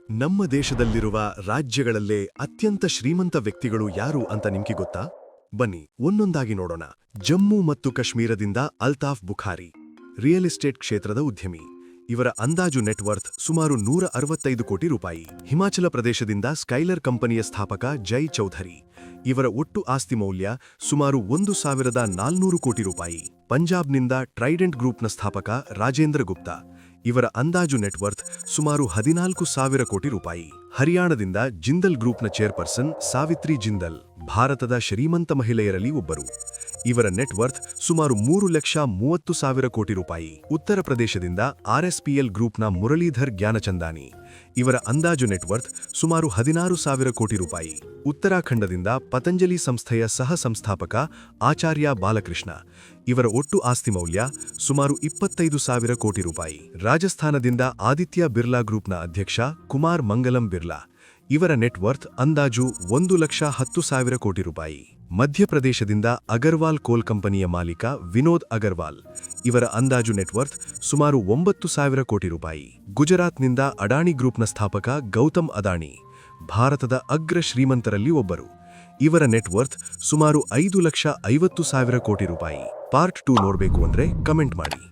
ನಮ್ಮ ದೇಶದಲ್ಲಿರುವ ರಾಜ್ಯಗಳಲ್ಲೇ ಅತ್ಯಂತ ಶ್ರೀಮಂತ ವ್ಯಕ್ತಿಗಳು ಯಾರು ಅಂತ ನಿಮ್ಗೆ ಗೊತ್ತಾ? ಬನ್ನಿ ಒಂದೊಂದಾಗಿ ನೋಡೋಣ. ಜಮ್ಮು ಮತ್ತು ಕಾಶ್ಮೀರದಿಂದ ಅಲ್ತಾಫ್ ಬುಖಾರಿ, ರಿಯಲ್ ಎಸ್ಟೇಟ್ ಕ್ಷೇತ್ರದ ಉದ್ಯಮಿ. ಇವರ ಅಂದಾಜು ನೆಟ್ವರ್ತ್ ಸುಮಾರು 165 ಕೋಟಿ ರೂಪಾಯಿ. ಹಿಮಾಚಲ ಪ್ರದೇಶದಿಂದ ಸ್ಕೈಲರ್ ಕಂಪನಿಯ ಸ್ಥಾಪಕ ಜೈ ಚೌಧರಿ. ಇವರ ಒಟ್ಟು ಆಸ್ತಿ ಮೌಲ್ಯ ಸುಮಾರು 1,400 ಕೋಟಿ ರೂಪಾಯಿ. ಪಂಜಾಬ್ನಿಂದ ಟ್ರೈಡೆಂಟ್ ಗ್ರೂಪ್ನ ಸ್ಥಾಪಕ ರಾಜೇಂದ್ರ ಗುಪ್ತಾ. ಇವರ ಅಂದಾಜು ನೆಟ್ವರ್ತ್ ಸುಮಾರು 14,000 ಕೋಟಿ ರೂಪಾಯಿ. ಹರಿಯಾಣದಿಂದ ಜಿಂದಲ್ ಗ್ರೂಪ್ನ ಚೇರ್ಪರ್ಸನ್ ಸಾವಿತ್ರಿ ಜಿಂದಲ್, ಭಾರತದ ಶ್ರೀಮಂತ ಮಹಿಳೆಯರಲ್ಲಿ ಒಬ್ಬರು. ಇವರ ನೆಟ್ವರ್ತ್ ಸುಮಾರು 3,30,000 ಕೋಟಿ ರೂಪಾಯಿ. ಉತ್ತರ ಪ್ರದೇಶದಿಂದ ಆರ್ಎಸ್ಪಿಎಲ್ ಗ್ರೂಪ್ನ ಮುರಳೀಧರ್ ಜ್ಞಾನಚಂದಾನಿ. ಇವರ ಅಂದಾಜು ನೆಟ್ವರ್ತ್ ಸುಮಾರು 16,000 ಕೋಟಿ ರೂಪಾಯಿ. ಉತ್ತರಾಖಂಡದಿಂದ ಪತಂಜಲಿ ಸಂಸ್ಥೆಯ ಸಹ ಸಂಸ್ಥಾಪಕ ಆಚಾರ್ಯ ಬಾಲಕೃಷ್ಣ. ಇವರ ಒಟ್ಟು ಆಸ್ತಿ ಮೌಲ್ಯ ಸುಮಾರು 25,000 ಕೋಟಿ ರೂಪಾಯಿ. ರಾಜಸ್ಥಾನದಿಂದ ಆದಿತ್ಯ ಬಿರ್ಲಾ ಗ್ರೂಪ್ನ ಅಧ್ಯಕ್ಷ ಕುಮಾರ್ ಮಂಗಲಂ ಬಿರ್ಲಾ. ಇವರ ನೆಟ್ವರ್ತ್ ಅಂದಾಜು 1,10,000 ಕೋಟಿ ರೂಪಾಯಿ. ಮಧ್ಯಪ್ರದೇಶದಿಂದ ಅಗರ್ವಾಲ್ ಕೋಲ್ ಕಂಪನಿಯ ಮಾಲೀಕ ವಿನೋದ್ ಅಗರ್ವಾಲ್. ಇವರ ಅಂದಾಜು ನೆಟ್ವರ್ತ್ ಸುಮಾರು 9,000 ಕೋಟಿ ರೂಪಾಯಿ. ಗುಜರಾತ್ನಿಂದ ಅಡಾಣಿ ಗ್ರೂಪ್ನ ಸ್ಥಾಪಕ ಗೌತಮ್ ಅದಾಣಿ, ಭಾರತದ ಅಗ್ರ ಶ್ರೀಮಂತರಲ್ಲಿ ಒಬ್ಬರು. ಇವರ ನೆಟ್ವರ್ತ್ ಸುಮಾರು 5,50,000 ಕೋಟಿ ರೂಪಾಯಿ. ಪಾರ್ಟ್ 2 ನೋಡಬೇಕು ಅಂದ್ರೆ ಕಮೆಂಟ್ ಮಾಡಿ.